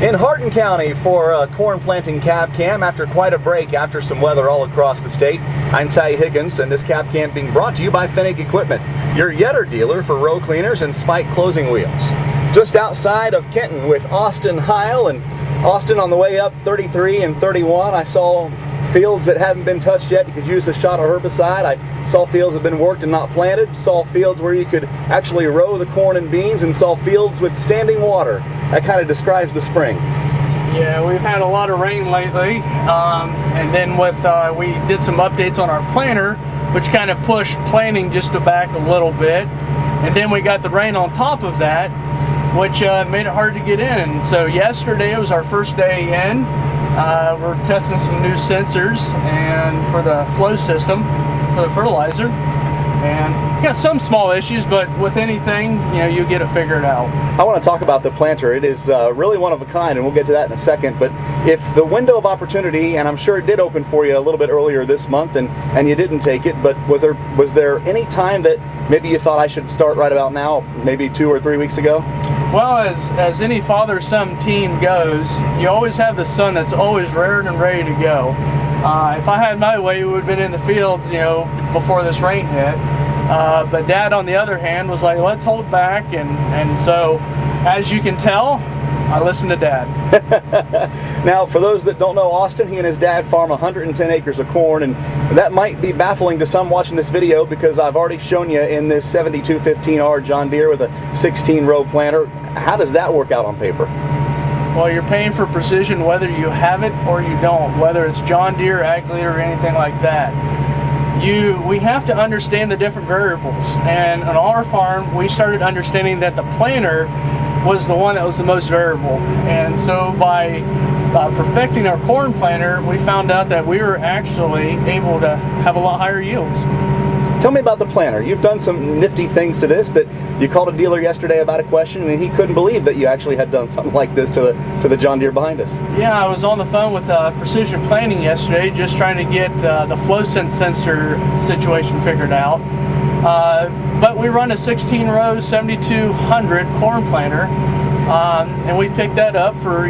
In Hardin County for a corn planting cab cam after quite a break after some weather all across the state. I'm Ty Higgins, and this cab cam being brought to you by Fennig Equipment, your Yetter dealer for row cleaners and spike closing wheels. Just outside of Kenton with Austin Heil, and Austin on the way up 33 and 31. I saw fields that haven't been touched yet. You could use a shot of herbicide. I saw fields that have been worked and not planted. Saw fields where you could actually row the corn and beans, and saw fields with standing water. That kind of describes the spring. Yeah, we've had a lot of rain lately, and then we did some updates on our planter, which kind of pushed planting just back a little bit, and then we got the rain on top of that, which made it hard to get in. So yesterday was our first day in. We're testing some new sensors and for the flow system for the fertilizer, and got some small issues, but with anything, you get it figured out. I want to talk about the planter. It is really one of a kind, and we'll get to that in a second. But if the window of opportunity, and I'm sure it did open for you a little bit earlier this month, and you didn't take it, but was there any time that maybe you thought I should start right about now, maybe 2 or 3 weeks ago? Well, as any father-son team goes, you always have the son that's always rared and ready to go. If I had my way, we would have been in the fields, before this rain hit. But Dad, on the other hand, was like, let's hold back. And so, as you can tell, I listened to Dad. Now, for those that don't know Austin, he and his dad farm 110 acres of corn, and that might be baffling to some watching this video because I've already shown you in this 7215R John Deere with a 16-row planter. How does that work out on paper? Well, you're paying for precision whether you have it or you don't, whether it's John Deere, Ag Leader, or anything like that. We have to understand the different variables, and on our farm we started understanding that the planter was the one that was the most variable, and so by perfecting our corn planter, we found out that we were actually able to have a lot higher yields. Tell me about the planter. You've done some nifty things to this. That you called a dealer yesterday about a question, and he couldn't believe that you actually had done something like this to the John Deere behind us. Yeah, I was on the phone with Precision Planting yesterday, just trying to get the flow sense sensor situation figured out. But we run a 16-row 7200 corn planter, and we picked that up for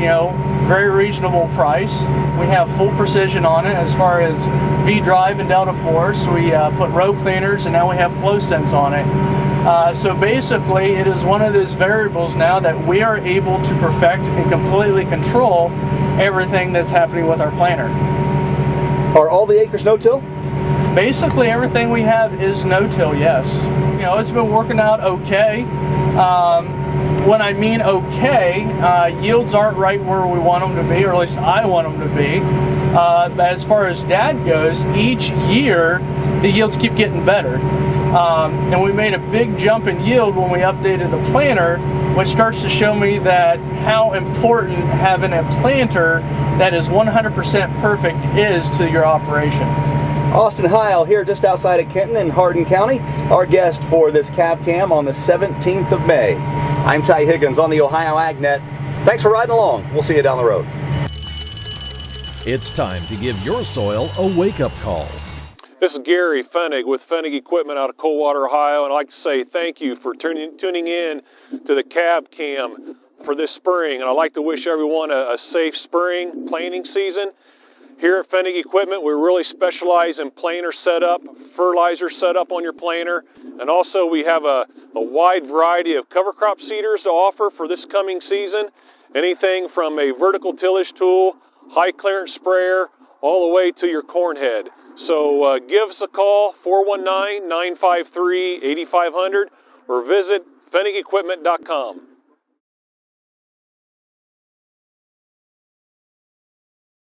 very reasonable price. We have full precision on it as far as V-drive and delta force. We put row cleaners, and now we have flow sense on it. So basically, it is one of those variables now that we are able to perfect and completely control everything that's happening with our planter. Are all the acres no-till? Basically, everything we have is no-till, yes. It's been working out okay. When I mean okay, yields aren't right where we want them to be, or at least I want them to be. As far as Dad goes, each year the yields keep getting better. And we made a big jump in yield when we updated the planter, which starts to show me that how important having a planter that is 100% perfect is to your operation. Austin Heil here just outside of Kenton in Hardin County, our guest for this cab cam on the 17th of May. I'm Ty Higgins on the Ohio AgNet. Thanks for riding along. We'll see you down the road. It's time to give your soil a wake-up call. This is Gary Fennig with Fennig Equipment out of Coldwater, Ohio, and I'd like to say thank you for tuning in to the cab cam for this spring, and I'd like to wish everyone a safe spring planting season. Here at Fennig Equipment, we really specialize in planter setup, fertilizer setup on your planter, and also we have a wide variety of cover crop seeders to offer for this coming season. Anything from a vertical tillage tool, high clearance sprayer, all the way to your corn head. So give us a call, 419-953-8500, or visit FennigEquipment.com.